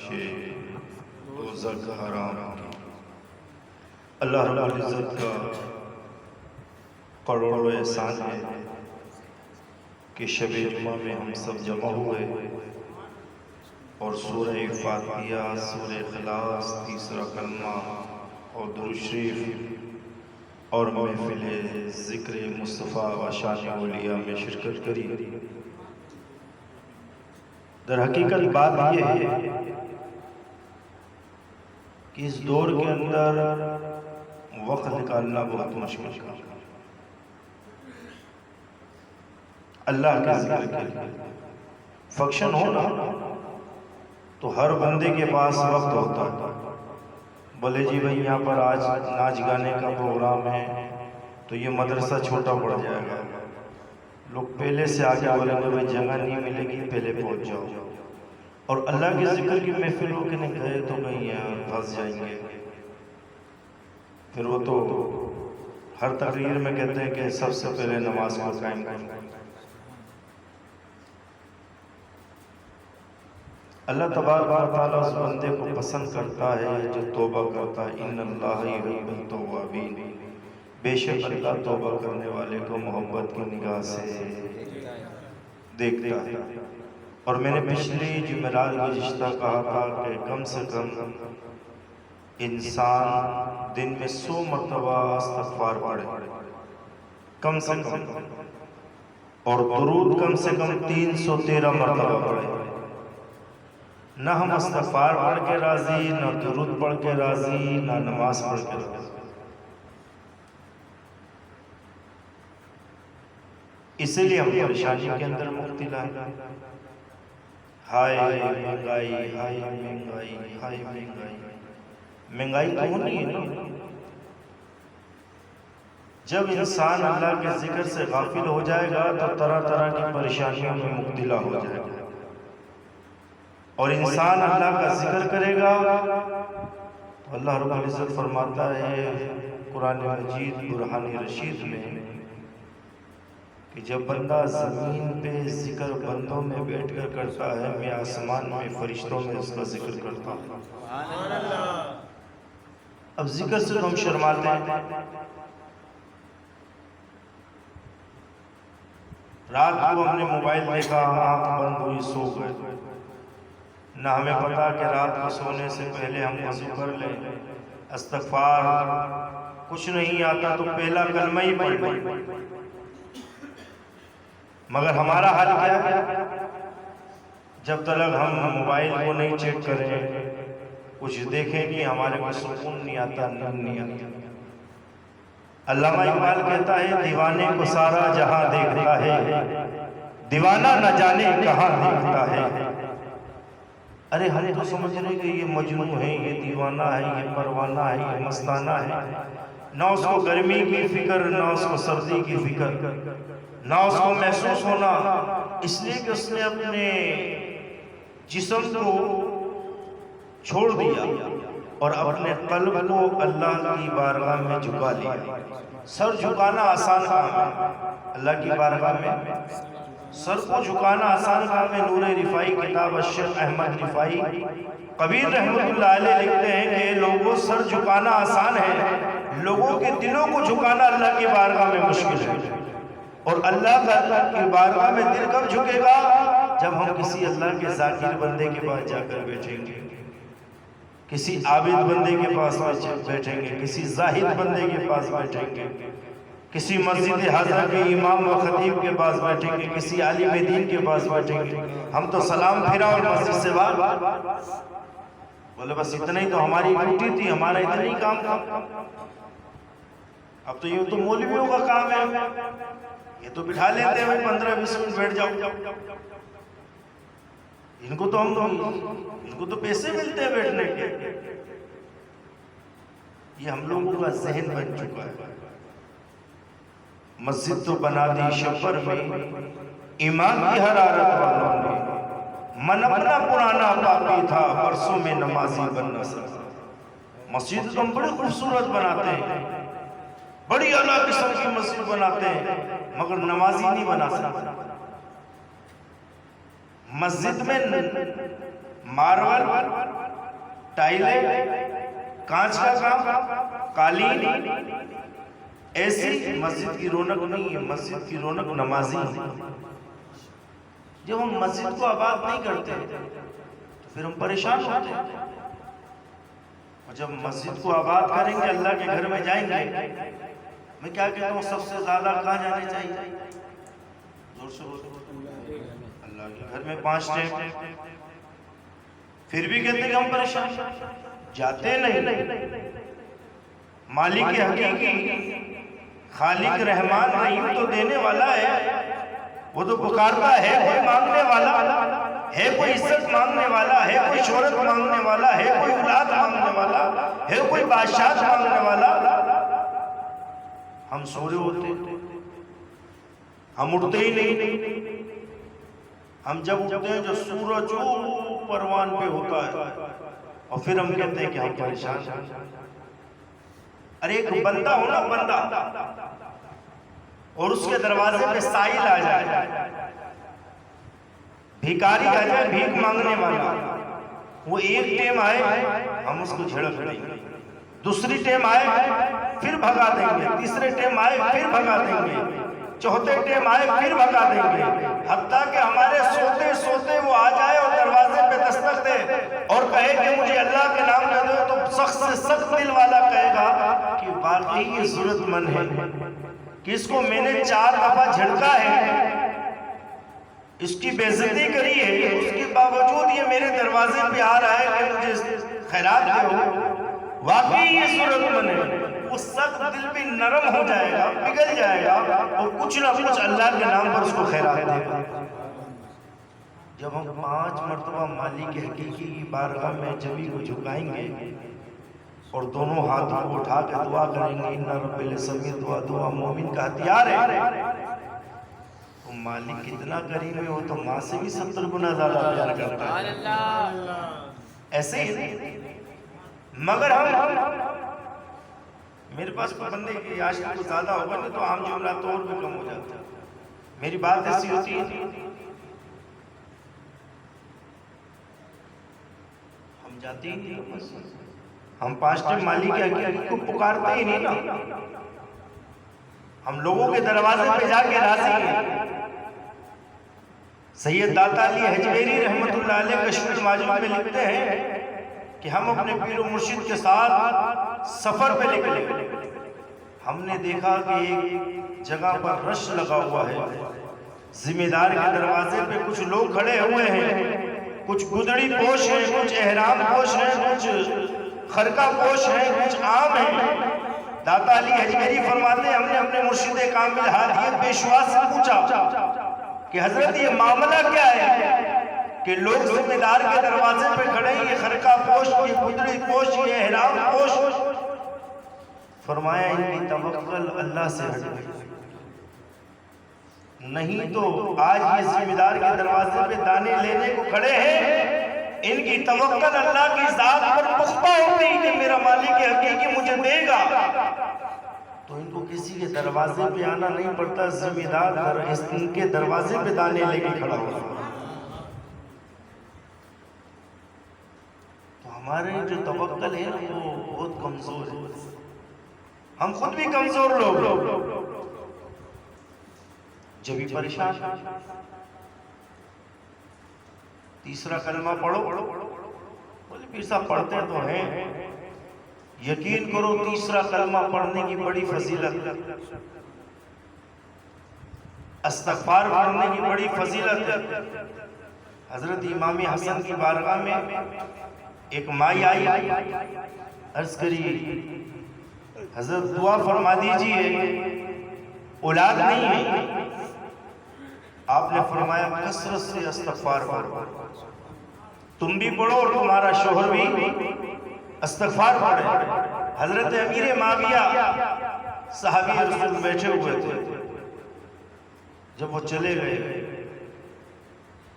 کہ دوزخ حرام کی۔ اللہ رب العزت کا کروڑوں احسان ہے کہ شب جمعہ میں ہم سب جمع ہوئے اور سورہ فاتحہ، سورہ اخلاص، تیسرا کلمہ اور درود شریف اور محفل ذکر مصطفیٰ و شان اولیاء میں شرکت کری۔ در حقیقت بات یہ ہے کہ اس دور کے اندر وقت نکالنا بہت مشکل ہے۔ اللہ کے ذکر کے لیے فنکشن ہونا تو ہر بندے کے پاس وقت ہوتا ہے۔ بولے جی بھائی یہاں پر آج ناچ گانے کا پروگرام ہے تو یہ مدرسہ چھوٹا پڑ جائے گا، لوگ پہلے سے آگے بولیں گے بھائی جگہ نہیں ملے گی، پہلے پہنچ جاؤ۔ اور اللہ کے ذکر کی محفل ہو کے نہیں گئے تو کہیں پھنس جائیں گے۔ پھر وہ تو ہر تقریر میں کہتے ہیں کہ سب سے پہلے نماز کو قائم کریں۔ اللہ تبارک و تعالیٰ اس بندے کو پسند کرتا ہے جو توبہ کرتا ہے۔ ان اللہ یحب التوابین، بے شک اللہ توبہ کرنے والے کو محبت کی نگاہ سے دیکھتا ہے۔ اور میں نے پچھلی جمعرات گزشتہ کہا تھا کہ کم سے کم انسان دن میں 100 مرتبہ استغفار پڑھے، کم سے کم، اور درود کم سے کم 313 مرتبہ پڑھے۔ نہ ہم استغفار پڑھ کے راضی، نہ درود پڑھ کے راضی، نہ نماز پڑھ کے راضی۔ اسی لیے ہم پریشانی کے اندر مبتلا ہیں۔ ہائے مہنگائی، ہائے مہنگائی، ہائے مہنگائی۔ مہنگائی تو ہونی ہے نا۔ جب انسان اللہ کے ذکر سے غافل ہو جائے گا تو طرح طرح کی پریشانیوں میں مبتلا ہو جائے گا، اور انسان اللہ کا ذکر کرے گا تو اللہ رب العزت فرماتا ہے قرآن مجید برہان رشید میں کہ جب بندہ زمین پہ ذکر بندوں میں بیٹھ کر کرتا ہے، میں آسمان میں فرشتوں میں اس کا ذکر کرتا ہوں۔ اب ذکر سے تو ہم شرماتے ہیں۔ رات کو ہم نے موبائل دیکھا، آنکھ بند ہوئی، سو گئے، نہ ہمیں پتا کہ رات کو سونے سے پہلے ہم وضو کر لیں، استغفار، کچھ نہیں آتا تو پہلا کلمہ ہی پڑھ لیں۔ مگر ہمارا حال کیا ہے؟ جب تک ہم موبائل کو نہیں چیک کریں، کچھ دیکھیں نہیں، ہمارے کو سکون نہیں آتا، نیند نہیں آتا۔ علامہ اقبال کہتا ہے دیوانے کو سارا جہاں دیکھتا ہے، دیوانہ نہ جانے کہاں دیکھتا ہے۔ ارے ہم تو سمجھ رہے کہ یہ مجنون ہے، یہ دیوانہ ہے، یہ پروانہ ہے، یہ مستانہ ہے، نہ اس کو گرمی کی فکر، نہ اس کو سردی کی فکر، نہ اس کو محسوس ہونا، اس لیے کہ اس نے اپنے جسم کو چھوڑ دیا اور اپنے قلب کو اللہ کی بارگاہ میں جھکا لیا۔ سر جھکانا آسان کام ہے، اللہ کی بارگاہ میں سر کو جھکانا آسان کام ہے۔ نور رفائی کتاب الشیخ احمد رفائی کبیر رحمت اللہ علیہ لکھتے ہیں کہ لوگوں سر جھکانا آسان ہے، لوگوں کے دلوں کو جھکانا اللہ کی بارگاہ میں مشکل ہے۔ اور اللہ کی بارگاہ میں دل کب جھکے گا؟ جب ہم کسی اللہ کے ذاکر بندے کے پاس جا کر بیٹھیں گے، کسی عابد بندے کے پاس بیٹھیں گے، کسی زاہد بندے کے پاس بیٹھیں گے، کسی مسجد حاضرہ کے امام و خطیب کے پاس بیٹھیں گے، کسی عالم دین کے پاس بیٹھیں گے، ہم تو سلام پھیرا اور مسجد سے باہر بولے بس اتنا ہی تو ہماری ڈیوٹی تھی، ہمارا اتنا ہی کام تھا۔ اب تو یہ تو مولویوں کا کام ہے، یہ تو بٹھا لیتے ہیں 15-20 منٹ بیٹھ جاؤ، ان کو تو پیسے ملتے ہیں بیٹھنے کے۔ یہ ہم لوگوں کا ذہن بن چکا ہے۔ مسجد تو بنا دی شبر میں ایمان کی حرارت والوں نے، من اپنا پرانا پاپی تھا برسوں میں نمازی بن نہ سکا۔ مسجد تو ہم بڑی خوبصورت بناتے ہیں، بڑی اعلیٰ قسم کی مسجد بناتے ہیں، مگر نمازی نہیں بنا سکتے۔ مسجد میں ماربل ٹائلیں، کانچ کا کام، قالین، ایسی مسجد کی رونق نہیں ہے. مسجد کی رونق نمازی ہے. جب ہم مسجد کو آباد نہیں کرتے تو پھر ہم پریشان ہوتے ہیں. اور جب مسجد کو آباد کریں گے، اللہ کے گھر میں جائیں گے. میں کیا کہتا ہوں، سب سے زیادہ کہاں جانے چاہیے؟ زور سے بولو. اللہ کے گھر میں 5 ٹائم. پھر بھی کہتے ہیں کہ ہم پریشان جاتے نہیں. مالک حقیقی، خالق رحمان رحیم تو دینے والا ہے. وہ تو پکارتا ہے کوئی مانگنے والا ہے، کوئی عزت مانگنے والا ہے، کوئی شہرت مانگنے والا ہے، کوئی اولاد مانگنے والا ہے، کوئی بادشاہ مانگنے والا. ہم سوئے ہوتے، ہم اٹھتے ہی نہیں. ہم جب اٹھتے ہیں جو سورج پروان پہ ہوتا ہے، اور پھر ہم کہتے ہیں کہ ہم پریشان ہیں. ارے ایک بندہ ہو نا، بندہ، اور اس کے دروازے پہ سائل آ جائے، بھیکاری آ جائے، بھیک مانگنے والا. وہ ایک ٹیم آئے ہم اس کو جھڑک دیں گے، دوسری ٹیم آئے پھر بھگا دیں گے، تیسرے ٹیم آئے پھر بھگا دیں گے، چوتھے ٹیم آئے پھر بھگا دیں گے. حتیٰ کہ ہمارے سوتے سوتے وہ آ جائے اور دروازے پہ دستک دے اور کہے کہ مجھے اللہ کے نام دے دو، تو سخت سے سخت دل والا کہے گا کہ واقعی یہ ضرورت مند ہے، کہ اس کو میں نے 4 دفعہ جھڑکا ہے، اس کی بے عزتی کری ہے، اس کے باوجود یہ میرے دروازے پہ آ رہا ہے کہ مجھے خیرات دو. واقعی یہ ضرورت مند ہے. وہ سخت دل بھی نرم ہو جائے گا، پگھل جائے گا، اور کچھ نہ کچھ اللہ کے نام پر اس کو خیرات دے گا. جب ہم 5 مرتبہ مالک حقیقی کی بارگاہ میں جبھی کو جھکائیں گے اور دونوں ہاتھوں کو اٹھا کے دعا کریں گے، اِنَّ رَبِّ الْسَمِيعُ دعا. دعا مومن کا ہتھیار ہے. تو مالک کتنا کریم ہے، وہ تو ماں سے بھی 70 گنا زیادہ پیار کرتا ہے. ایسے ہی مگر ہم، میرے پاس کوئی بندے کی عاشق کو زیادہ ہوگا نہیں تو عام جملات اور بھی کم ہو جاتا ہے. میری بات ایسی ہوتی ہے، ہم جاتے ہی نہیں. ہم 5 ٹائم مالک حقیقی کو پکارتے ہی نہیں نا. ہم لوگوں کے دروازے پہ جا کے راضی ہیں. سید داتا علی حجویری رحمت اللہ علیہ کشف المعجم میں لکھتے ہیں کہ ہم اپنے پیر و مرشد کے ساتھ سفر پہ نکلے. ہم نے دیکھا کہ ایک جگہ پر رش لگا ہوا ہے. ذمہ دار کے دروازے پہ کچھ لوگ کھڑے ہوئے ہیں، کچھ گدڑی پوش ہیں، کچھ احرام پوش ہیں، کچھ خرقہ پوش ہیں، کچھ عام ہیں. داتا علی حجویری فرماتے ہیں ہم نے اپنے مرشد کامل حالیت پیشوا سے پوچھا کہ حضرت یہ معاملہ کیا ہے کہ لوگ ذمہ دار کے دروازے پہ کھڑے ہیں، یہ خرقہ پوش، یہ گدڑی پوش، یہ احرام پوش. فرمایا ان کی توکل اللہ سے ہٹ گئی. نہیں تو آج یہ ذمہ دار کے دروازے پہ دانے لینے کو کھڑے ہیں، ان کی توکل اللہ کی ذات پر پختہ ہوتی کہ میرا مالک حقیقی مجھے دے گا، تو ان کو کسی کے دروازے پہ آنا نہیں پڑتا. ذمہ دار ان کے دروازے پہ دانے لے کے کھڑا ہوتا. تو ہمارے جو توکل ہے وہ بہت کمزور ہے. ہم خود بھی کمزور لوگ جب بھی پریشان. تیسرا کلمہ پڑھو. بولے پیر صاحب پڑھتے تو ہیں، یقین کرو تیسرا کلمہ پڑھنے کی بڑی فضیلت، استغفار پڑھنے کی بڑی فضیلت ہے. حضرت امام حسن کی بارگاہ میں ایک مائی آئی، عرض کری حضرت دعا فرما دیجئے، اولاد نہیں ہے. آپ نے فرمایا کثرت سے استغفار پڑھو. تم بھی پڑھو اور تمہارا شوہر بھی استغفار پڑھے. حضرت امیر معاویہ صحابی رسول بیٹھے ہوئے تھے. جب وہ چلے گئے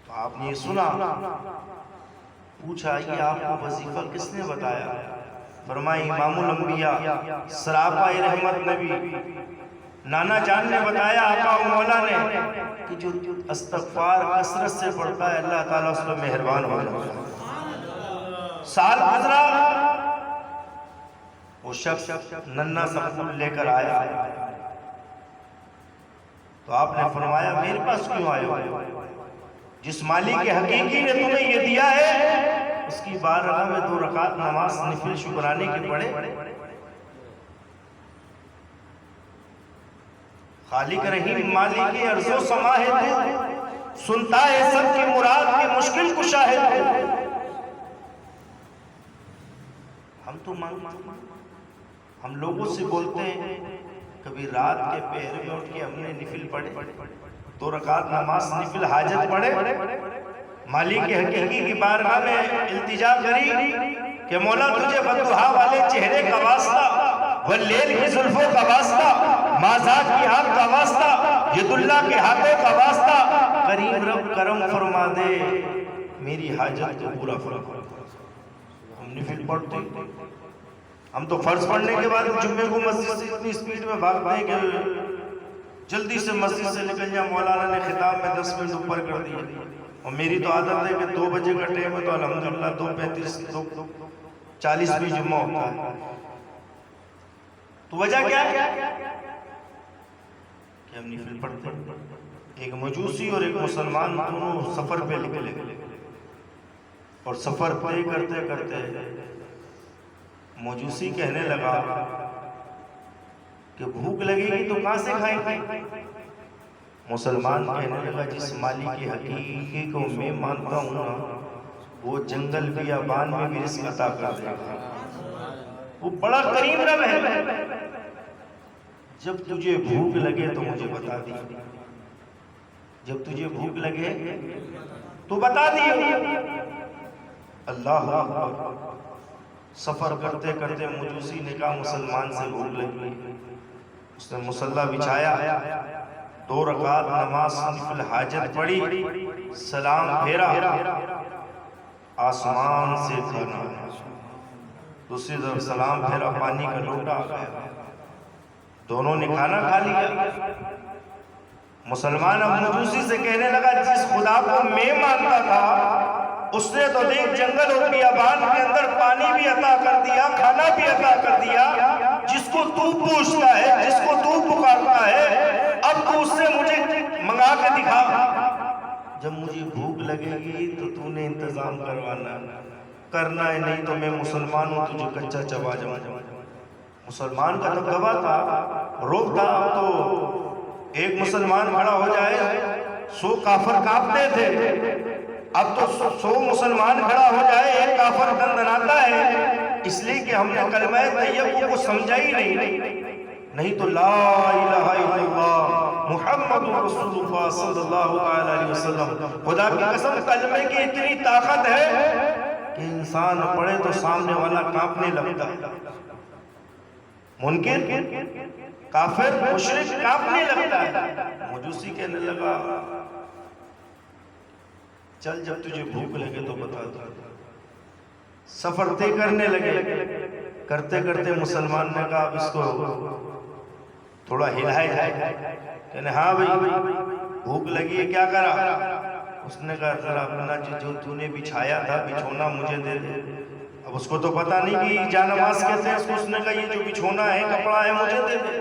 تو آپ نے یہ سنا، پوچھا یہ آپ کو وظیفہ کس نے بتایا؟ فرمایا امام الانبیاء سراپا رحمت نبی نانا جان نے بتایا، آقا و مولا نے، کہ جو استغفار کثرت سے پڑھتا ہے اللہ تعالیٰ اس پر مہربان ہو جاتا ہے. سال گزرا، وہ شخص ننھا سا پھول لے کر آیا، تو آپ نے فرمایا میرے پاس کیوں آئے ہو؟ جس مالک حقیقی نے تمہیں یہ دیا ہے اس کی بارگاہ میں 2 رکعت نماز نفل شکرانے کی پڑھے۔ خالق رحیم مالک ارض و سما ہے تو، سنتا ہے سب کی مراد کی مشکل کشا ہے تو۔ ہم تو ہم لوگوں سے بولتے ہیں، کبھی رات کے پہر میں اٹھ کے ہم نے نفل پڑھے، 2 رکعت نماز نفل حاجت پڑھے، مالک حقیقی کی بارگاہ میں التجا کری کہ مولا تجھے بدوہا والے چہرے کا واسطہ، واللیل کی زلفوں کا واسطہ، مازاد کی آنکھ کا واسطہ، ید اللہ کے ہاتھوں کا واسطہ، کریم رب کرم فرما دے میری حاجت کو پورا فرما۔ ہم نفل پڑھتے، ہم تو فرض پڑھنے کے بعد جمعے کو مسجد سے اتنی سپیڈ میں بھاگتے ہیں کہ جلدی سے مسجد سے نکل جائیں، مولانا نے خطاب میں 10 منٹ اوپر کر دیا، اور میری تو عادت ہے کہ 2 بجے کا ٹائم ہے تو الحمدللہ 2:35 2:40 بھی جمعہ ہوتا ہے۔ تو وجہ کیا ہے کہ ہم نفل پڑھتے ہیں۔ ایک مجوسی اور ایک مسلمان دونوں سفر پہ نکلے، اور سفر طے کرتے کرتے مجوسی کہنے لگا کہ بھوک لگے گی تو کہاں سے کھائیں گے؟ مسلمان کہنے لگا جس مالک حقیقی کو میں مانتا ہوں نا، وہ جنگل بیابان میں بھی رزق عطا کر دے گا، وہ بڑا کریم رب ہے۔ جب تجھے بھوک لگے تو مجھے بتا دی، جب تجھے بھوک لگے تو بتا دی۔ اللہ اکبر۔ سفر کرتے کرتے مجوسی نے کہا مسلمان سے بھوک لگی، اس نے مصلی بچھایا، 2 رکعت نماز نفل حاجت پڑھی، سلام پھیرا، آسمان سے کھانا آیا، دوسری طرف سلام پھیرا، پانی کا لوٹا آ گیا، دونوں نے کھانا کھا لیا۔ مسلمان اب مجوسی سے کہنے لگا جس خدا کو میں مانتا تھا اس نے تو دیکھ جنگل اور بیابان کے اندر پانی بھی عطا کر دیا، کھانا بھی عطا کر دیا، جس کو تو پوچھتا ہے، جس کو تو پکارتا ہے، اب تو اس سے مجھے منگا کے دکھا۔ جب مجھے بھوک لگے گی تو تو نے انتظام کرنا ہے، نہیں تو میں مسلمان ہوں تجھے کچا چبا جاؤں۔ مسلمان کا تو گواہ تھا، روک تھا، تو ایک مسلمان کھڑا ہو جائے 100 کافر کانپتے تھے، اب تو 100 مسلمان کھڑا ہو جائے ایک کافر دندناتا ہے، اس لیے کہ ہم نے کلمہ طیبہ کو سمجھا ہی نہیں تو لا الہ الا اللہ محمد رسول اللہ صلی اللہ علیہ وسلم، خدا کی قسم کلمے کی اتنی طاقت ہے کہ انسان پڑھے تو سامنے والا کانپنے لگتا ہے، منکر کافر مشرک کانپنے لگتا ہے۔ مجوسی کہنے لگا چل جب تجھے بھوک لگے تو بتا دو۔ سفر طے کرنے لگے، کرتے کرتے مسلمان نے کہا اب اس کو تھوڑا ہلائے جائے، کہنے ہاں بھائی بھوک لگی ہے، کیا کرا؟ اس نے کہا ذرا اپنا جو تو نے بچھایا تھا بچھونا مجھے دے دے۔ اب اس کو تو پتہ نہیں کہ جانماز کہتے ہیں، اس نے کہا یہ جو بچھونا ہے کپڑا ہے مجھے دے دے۔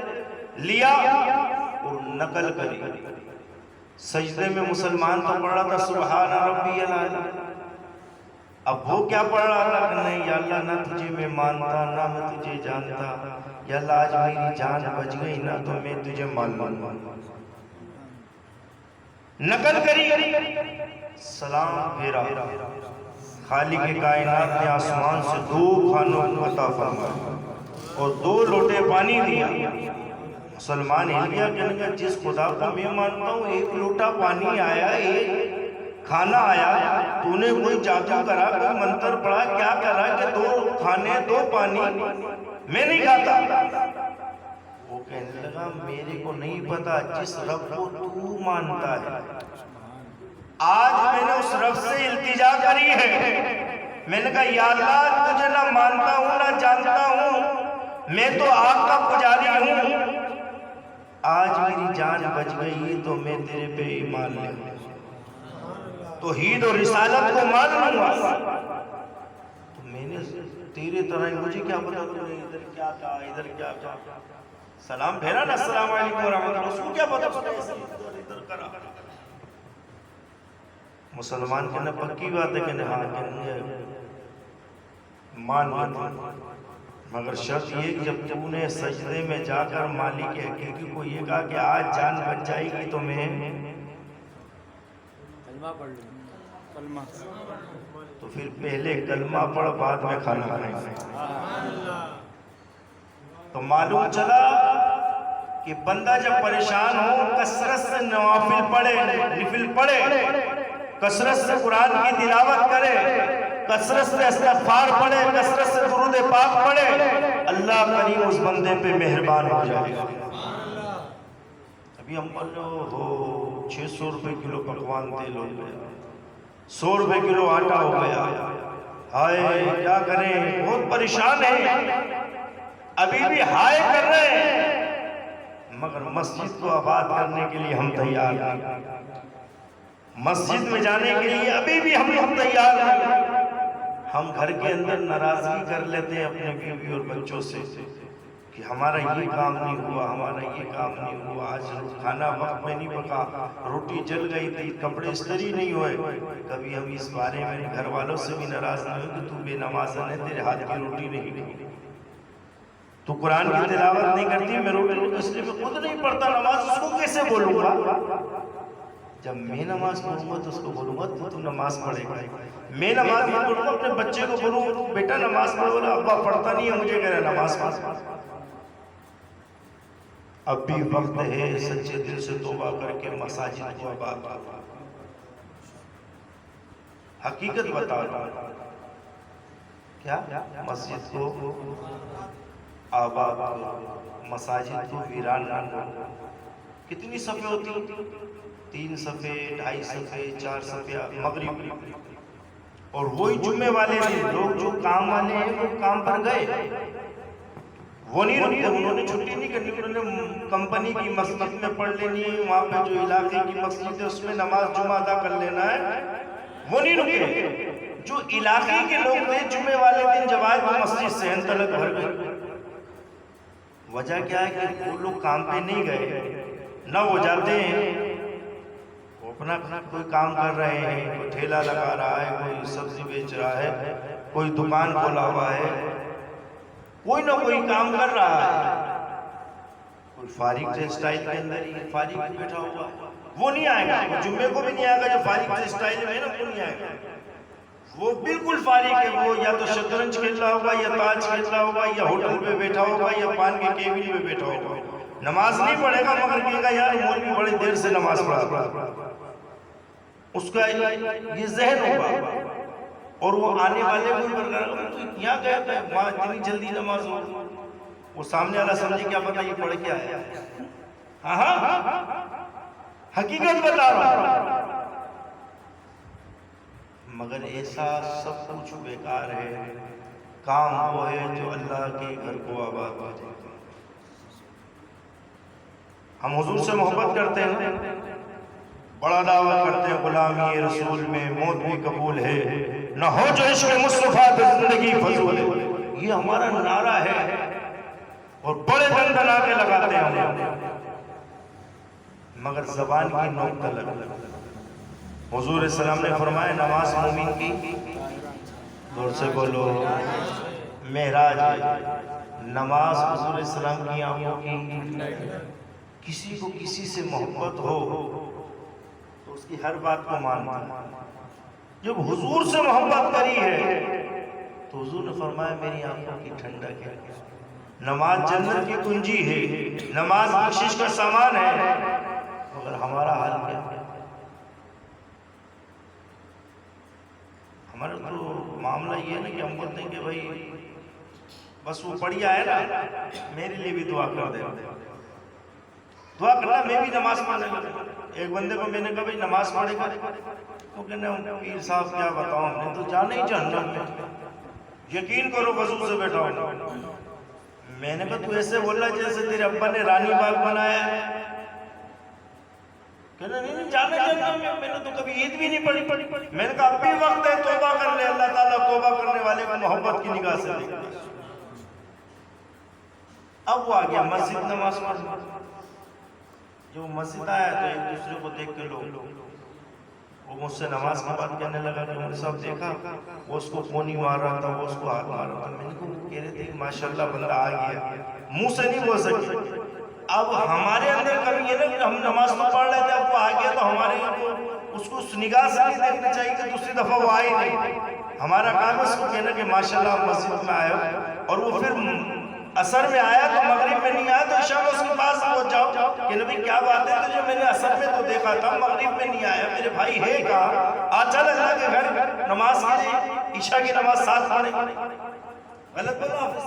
لیا اور نقل کری، سجدے میں مسلمان تو پڑھ رہا تھا سبحان ربی العلی، اب وہ کیا پڑھ رہا تھا کہ نہیں یا اللہ نہ تجھے میں مانتا نہ میں تجھے جانتا، یا اللہ آج میری جان بچ گئی نہ تو میں تجھے مانتا۔ نقل کری، سلام پھیرا، خالق کائنات نے آسمان سے 2 کھانوں کو عطا فرمایا اور 2 لوٹے پانی دیا۔ مسلمان ہل گیا، کہنے کا جس خدا کو میں مانتا ہوں 1 لوٹا پانی آیا، 1 کھانا آیا، تو نے کوئی جادو کرا، کوئی منتر پڑھا، کیا کرا کہ 2 کھانے 2 پانی میں نہیں کھاتا؟ وہ کہنے لگا میرے کو نہیں پتا، جس رب کو تو مانتا ہے آج میں نے اس رب سے التجا کری ہے، میں نے کہا یا اللہ تجھے نہ مانتا ہوں نہ جانتا ہوں، میں تو آگ کا پجاری ہوں، آج میری جان بچ گئی تو میں تیرے پہ ایمان لے لوں، توحید اور رسالت کو مان لوں گا۔ تو میں نے تیرے طرح ہی مجھے کیا پتا تو نے ادھر کیا کہا ادھر کیا کہا. سلام پھیرا نا السلام علیکم ورحمۃ اللہ, اس کو کیا پتا ادھر کرا. مسلمان کہنا پکی بات ہے کہ ہاں مان لیتے, مگر شرط یہ کہ جب تو نے سجدے میں جا کر مالک حقیقی کو یہ کہا کہ آج جان بچ جائے گی تو میں کلمہ پڑھ لوں, کلمہ تو پھر پہلے کلمہ پڑھ بعد میں کھانا کھائیں گے. تو معلوم چلا کہ بندہ جب پریشان ہو کثرت سے نوافل پڑھے, نفل پڑھے, کثرت سے قرآن کی تلاوت کرے, کثرت سے استغفار پڑھے, کثرت سے درود پاک پڑھے, اللہ کریم اس بندے پہ مہربان ہو جائے گا. ابھی ہم پر ہو 600 روپے کلو پکوان تیل ہو گیا, 100 روپے کلو آٹا ہو گیا, ہائے کیا کریں, بہت پریشان ہیں, ابھی بھی ہائے کر رہے ہیں, مگر مسجد کو آباد کرنے کے لیے ہم تیار ہیں, مسجد میں جانے کے لیے ابھی بھی ہم تیار ہیں. ہم گھر کے اندر ناراضگی کر لیتے ہیں اپنے بیوی اور بچوں سے کہ ہمارا یہ کام نہیں ہوا, ہمارا یہ کام نہیں ہوا, آج کھانا وقت میں نہیں پکا, روٹی جل گئی تھی, کپڑے استری نہیں ہوئے. کبھی ہم اس بارے میں گھر والوں سے بھی ناراض نہیں ہوئے کہ تو بے نماز ہے, تیرے ہاتھ کی روٹی نہیں ہوئی, تو قرآن کی تلاوت نہیں کرتی, میں روٹی اس لیے میں خود نہیں پڑھتا نماز, اس کو کیسے بولوں گا؟ جب میں نماز پڑھوں گا تو اس کو بولوں گا تو نماز پڑھے گا. میں نماز نہیں پڑھوں گا, اپنے بچے کو بولوں بیٹا نماز پڑھو, بولا ابا پڑھتا نہیں ہے, مجھے کہہ رہا نماز پڑھ. اب بھی وقت ہے سچے دل سے توبہ کر کے مساجد کو آباد کرو. حقیقت بتا رہا کیا مسجد کو آباد کرو, مساجد کو ویران نہ کرو. کتنی صفحے ہوتی؟ 3 صفحے, 2.5 صفحے, 4 صفحے مغرب. اور وہی جمعے والے دن لوگ جو کام والے ہیں وہ کام پر گئے, وہ نہیں رکتے, انہوں نے چھٹی نہیں کرنی, انہوں نے کمپنی کی مسجد میں پڑھ لینی ہے, وہاں پہ جو علاقے کی مسجد ہے اس میں نماز جمعہ ادا کر لینا ہے, وہ نہیں رکے. جو علاقے کے لوگ تھے جمعے والے دن جب آئے وہ مسجد سے تلک بھر گئے. وجہ کیا ہے کہ وہ لوگ کام پہ نہیں گئے, نہ وہ جاتے ہیں, وہ اپنا کوئی کام کر رہے ہیں, کوئی ٹھیلا لگا رہا ہے, کوئی سبزی بیچ رہا ہے, کوئی دکان کھولا ہوا ہے, کوئی نہ کوئی کام کر رہا ہے, کوئی فارغ ٹیکسٹائل کے اندر ہی فارغ بیٹھا ہوا, وہ نہیں آئے گا. وہ جمعے کو بھی نہیں آئے گا جو فارغ ٹیکسٹائل میں ہے نا, وہ نہیں آئے گا. وہ بالکل فارغ ہے, وہ یا تو شطرنج کھیل رہا ہوگا, یا تاش کھیل رہا ہوگا, یا ہوٹل پہ بیٹھا ہوگا, یا پان کے کیبل پہ بیٹھا ہوگا. نماز نہیں پڑھے گا مگر کہے گا یار مولوی بڑی دیر سے نماز پڑھا, اس کا یہ ذہن ہوگا. اور وہ آنے والے کو یہاں گیا تھا, وہاں اتنی جلدی نماز ہو, وہ سامنے والا سمجھے کیا پتا یہ پڑھ کے آیا. ہاں حقیقت بتا رہا ہوں, مگر ایسا سب کچھ بیکار ہے. کام وہ ہے جو اللہ کے گھر کو آباد ہو جائے. ہم حضور سے محبت کرتے ہیں, بڑا دعویٰ کرتے ہیں غلامی رسول میں موت بھی قبول ہے, نہ ہو جو عشق مصطفیٰ پہ زندگی فضول ہے. یہ ہمارا نعرہ ہے اور بڑے دن بنا کے لگاتے ہیں, مگر زبان کی نوک تلک. حضور السلام نے فرمایا نماز مومن کی, دور سے بولو, معراج ہے. نماز حضور السلام کی آنکھوں کی. کسی کو کسی سے محبت ہو تو اس کی ہر بات کو ماننا. جب حضور سے محبت کری ہے تو حضور نے فرمایا میری آنکھوں کی ٹھنڈک ہے. نماز جنت کی کنجی ہے, نماز بخشش کا سامان ہے, مگر ہمارا حال کیا ہے؟ ہمارا تو معاملہ یہ ہے نا کہ ہم بولتے ہیں کہ بھائی بس وہ پڑھیا ہے نا, میرے لیے بھی دعا کر دے. دعا کرنا, میں بھی نماز پڑھنے لگا. ایک بندے کو میں نے کہا بھائی نماز پڑھے گا, وہ کہنے پیر صاحب کیا بتاؤں, میں تو جانا ہی جہنم میں, یقین کرو وضو سے بیٹھا ہوں. میں نے کہا تو ایسے بول رہا جیسے تیرے ابا نے رانی باغ بنایا ہے. کہنا نہیں جانا میں نے تو کبھی عید بھی نہیں پڑھی. میں نے کہا اب بھی وقت ہے توبہ کر لے. اللہ تعالیٰ توبہ کرنے والے کو محبت کی نگاہ سے دیکھتا ہے. اب وہ آ گیا مسجد نماز پڑھنا. جو مسجد آیا تو ایک دوسرے کو دیکھ کے لوگ وہ مجھ سے نماز کے بعد کہنے لگا کہ میں نے سب دیکھا وہ اس کو پونی مار رہا تھا, وہ اس کو ہاتھ مار رہا تھا. میں نے کہہ رہے تھے کہ ماشاءاللہ بندہ آ گیا, منہ سے نہیں بول سکے. اب ہمارے اندر کبھی یہ نہیں کہ ہم نماز تو پڑھ رہے تھے, اب وہ آ گیا تو ہمارے اس کو اس نگاہ سے نہیں دیکھنا چاہیے کہ دوسری دفعہ وہ آئے نہیں. ہمارا کام اس کو کہنا کہ ماشاءاللہ مسجد میں آئے, اور وہ پھر اثر میں آیا تو مغرب میں نہیں آیا تو عشاء میں اس کے پاس پہنچ جاؤ کہ نبی کیا بات ہے تجھے میں نے اثر میں تو دیکھا تھا, مغرب میں نہیں آیا, میرے بھائی ہے کہاں, آج چل اللہ کے گھر نماز کے لیے عشاء کی نماز ساتھ پڑھیں. غلط بولا حافظ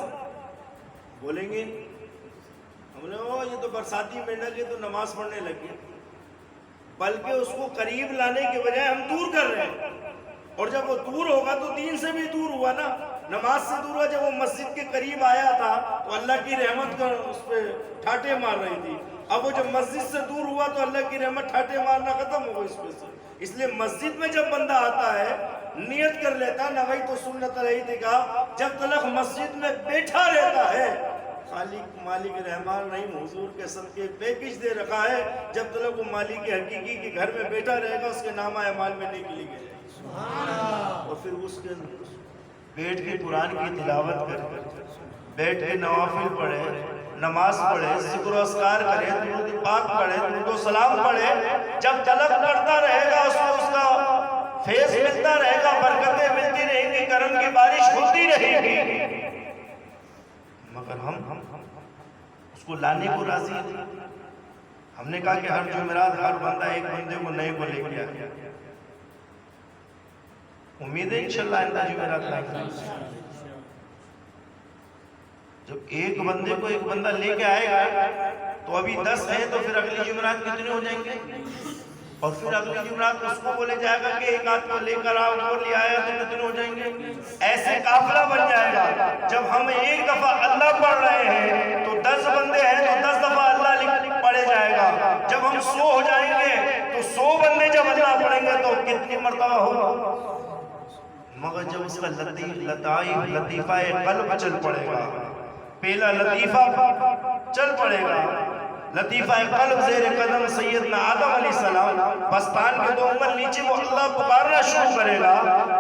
بولیں گے ہم نے یہ تو برساتی مینڈک ہے تو نماز پڑھنے لگے, بلکہ اس کو قریب لانے کے بجائے ہم دور کر رہے ہیں. اور جب وہ دور ہوگا تو دین سے بھی دور ہوا نا, نماز سے دور ہوا. جب وہ مسجد کے قریب آیا تھا تو اللہ کی رحمت کا اس پہ ٹھاٹے مار رہی تھی. اب وہ جب مسجد سے دور ہوا تو اللہ کی رحمت ٹھاٹے مارنا ختم ہو گئی اس پہ سے. اس لیے مسجد میں جب بندہ آتا ہے نیت کر لیتا, نوئی تو سنت رہی تھی کہا جب تلک مسجد میں بیٹھا رہتا ہے, خالق مالک رحمان رحیم حضور کے صدقے پیکج دے رکھا ہے, جب تلک وہ مالک حقیقی کے گھر میں بیٹھا رہے گا اس کے نامہ اعمال میں نہیں لکھی گئے. اور پھر اس کے بیٹھ کے قرآن کی تلاوت کرے, بیٹھ کے نوافل پڑھے, نماز پڑھے, ذکر و اذکار کرے, درود پاک پڑھے, درود و سلام پڑھے. جب طلب کرتا رہے گا اس کو اس کا فیض ملتا رہے گا, برکتیں ملتی رہیں گی, کرم کی بارش ہوتی رہے گی. مگر ہم اس کو لانے کو راضی نہیں. ہم نے کہا کہ ہر جمعرات ہر بندہ ایک بندے کو نئے کو لے کے آیا. امید ہے انشاءاللہ آئندہ جمعرات لائیں گے. جب ایک بندے کو ایک بندہ لے کے آئے گا تو ابھی 10 ہے تو پھر اگلی جمعرات کتنے ہو جائیں گے, اور پھر اگلی جمعرات اس کو بولے جائے گا کہ ایک آدھ کو لے کر آؤ, اور لے آیا تو کتنے ہو جائیں گے. ایسے قافلہ بن جائے گا. جب ہم ایک دفعہ اللہ پڑھ رہے ہیں تو 10 بندے ہیں تو 10 دفعہ اللہ پڑھے جائے گا. جب ہم 100 ہو جائیں گے تو 100 بندے جب اللہ پڑھیں گے تو کتنی مرتبہ ہوگا. مگر جب اس کا لطیفہ قلب چل پڑے گا, پہلا لطیفہ چل پڑے گا, لطیفہ قلب زیر قدم سیدنا آدم علیہ السلام, بستان کے 2 انگل نیچے وہ اللہ پکارنا شروع کرے گا.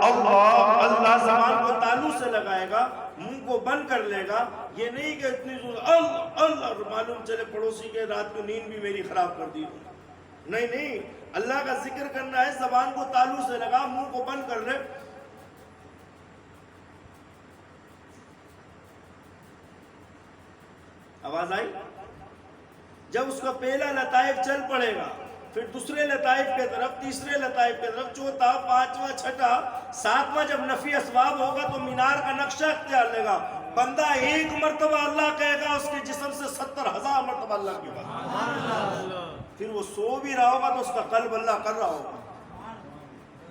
اللہ اللہ زبان کو تالو سے لگائے گا, منہ کو بند کر لے گا. یہ نہیں کہ اتنی زور اللہ اللہ معلوم چلے پڑوسی کے رات کو نیند بھی میری خراب کر دی. نہیں, اللہ کا ذکر کرنا ہے, زبان کو تالو سے لگا, منہ کو بند کر لے. آواز آئی؟ جب اس کا پہلا لطائف چل پڑے گا, پھر دوسرے لطائف کے طرف, تیسرے لطائف کے طرف, چوتھا, 5واں, 6واں, 7واں جب نفی اسباب ہوگا تو مینار کا نقشہ اختیار لے گا. بندہ ایک مرتبہ اللہ کہے گا, اس کے جسم سے 70,000 مرتبہ اللہ کی بات. پھر وہ سو بھی رہا ہوگا تو اس کا قلب اللہ کر رہا ہوگا.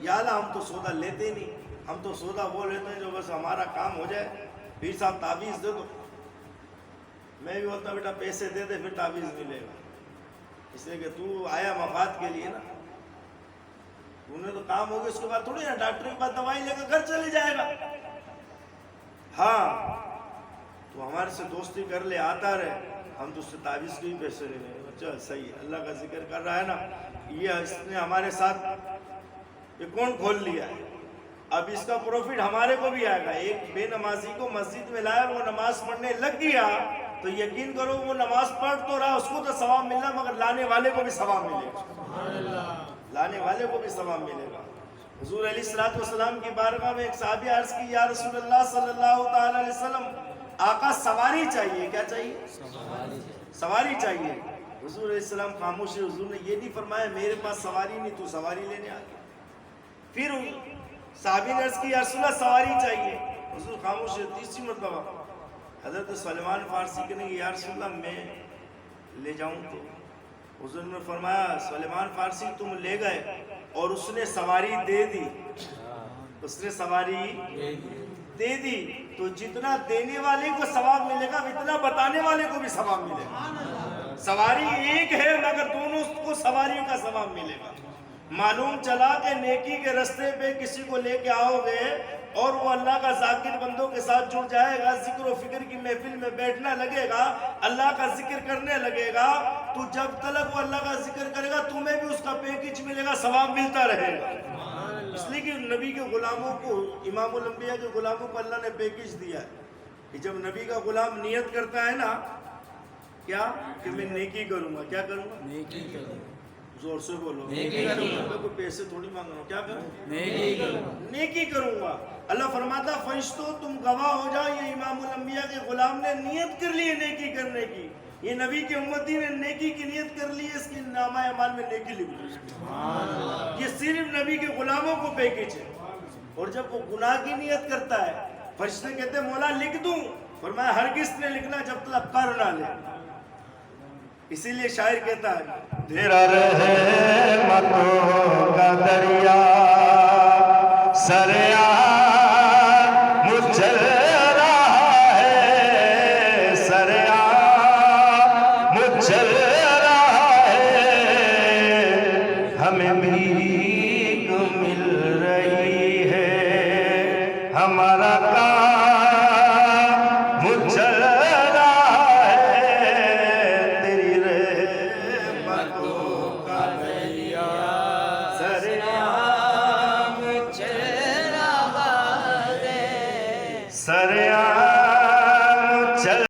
یا اللہ ہم تو سودا لیتے نہیں, ہم تو سودا وہ لیتے ہیں جو بس ہمارا کام ہو جائے. پیر صاحب تعویذ دے دو, میں بھی بولتا ہوں بیٹا پیسے دے دے پھر تعویذ ملے گا. اس لیے کہ تو آیا مفاد کے لیے نا, تو نے تو کام ہوگا, اس کے بعد تھوڑی نا ڈاکٹر کے پاس دوائی لے کر گھر چلے جائے گا. ہاں تو ہمارے سے دوستی کر لے, آتا رہے, ہم تو اس سے تعویذ کے ہی پیسے لے لیں. چل صحیح, اللہ کا ذکر کر رہا ہے نا, یہ اس نے ہمارے ساتھ اکاؤنٹ کھول لیا ہے, اب اس کا پروفٹ ہمارے کو بھی آئے گا. ایک بے نمازی کو مسجد میں لایا, وہ نماز پڑھنے لگ گیا تو یقین کرو وہ نماز پڑھ تو رہا, اس کو تو ثواب ملنا, مگر لانے والے کو بھی ثواب ملے گا. لانے والے کو بھی ثواب ملے گا. حضور علیہ السلام کی بارگاہ میں ایک صحابی عرض کی, یا رسول اللہ صلی اللہ تعالی علیہ وسلم, آقا سواری چاہیے. کیا چاہیے؟ سواری چاہیے. حضور علیہ السلام خاموش ہے. حضور نے یہ نہیں فرمایا میرے پاس سواری نہیں, تو سواری لینے آ گیا. پھر صحابی نے عرض کی, یا رسول اللہ سواری چاہیے. حضور خاموش ہے. تیسری مرتبہ حضرت سلمان فارسی کہنے کہ یا رسول اللہ میں لے جاؤں, تو حضور نے فرمایا سلمان فارسی تم لے گئے اور اس نے سواری دے دی, اس نے سواری دے دی, تو جتنا دینے والے کو ثواب ملے گا اتنا بتانے والے کو بھی ثواب ملے گا. سواری ایک ہے مگر دونوں کو سواریوں کا ثواب ملے گا. معلوم چلا کہ نیکی کے رستے پہ کسی کو لے کے آؤ گے اور وہ اللہ کا ذاکر بندوں کے ساتھ جڑ جائے گا, ذکر و فکر کی محفل میں بیٹھنا لگے گا, اللہ کا ذکر کرنے لگے گا, تو جب تلک وہ اللہ کا ذکر کرے گا تمہیں بھی اس کا پیکج ملے گا, ثواب ملتا رہے گا. اس لیے کہ نبی کے غلاموں کو, امام الانبیاء کے غلاموں کو اللہ نے پیکج دیا ہے کہ جب نبی کا غلام نیت کرتا ہے نا کیا کہ میں نیکی کروں گا, کیا کروں گا, نیکی کروں, زور سے بولو, نیکی کروں گا. میں کوئی پیسے تھوڑی مانگ رہا ہوں, کیا کروں, نیکی کروں, نیکی کروں گا. اللہ فرماتا فرشتوں تم گواہ ہو جاؤ, یہ امام الانبیاء کے غلام نے نیت کر لی ہے نیکی کرنے کی, یہ نبی کے امتی نے نیکی کی نیت کر لی ہے, اس کی نامہ اعمال میں نیکی لکھ لی. یہ صرف نبی کے غلاموں کو پیکج ہے. اور جب وہ گناہ کی نیت کرتا ہے فرشتے کہتے ہیں مولا لکھ دوں, فرمایا ہرگز نے لکھنا جب تک کر نہ لے. اسی لیے شاعر کہتا ہے تیرا رحمتوں کا دریا سریاں مچل رہا ہے, سریاں مچل رہا ہے, ہمیں بھی مل رہی ہے, ہمارا کام مچل سریاں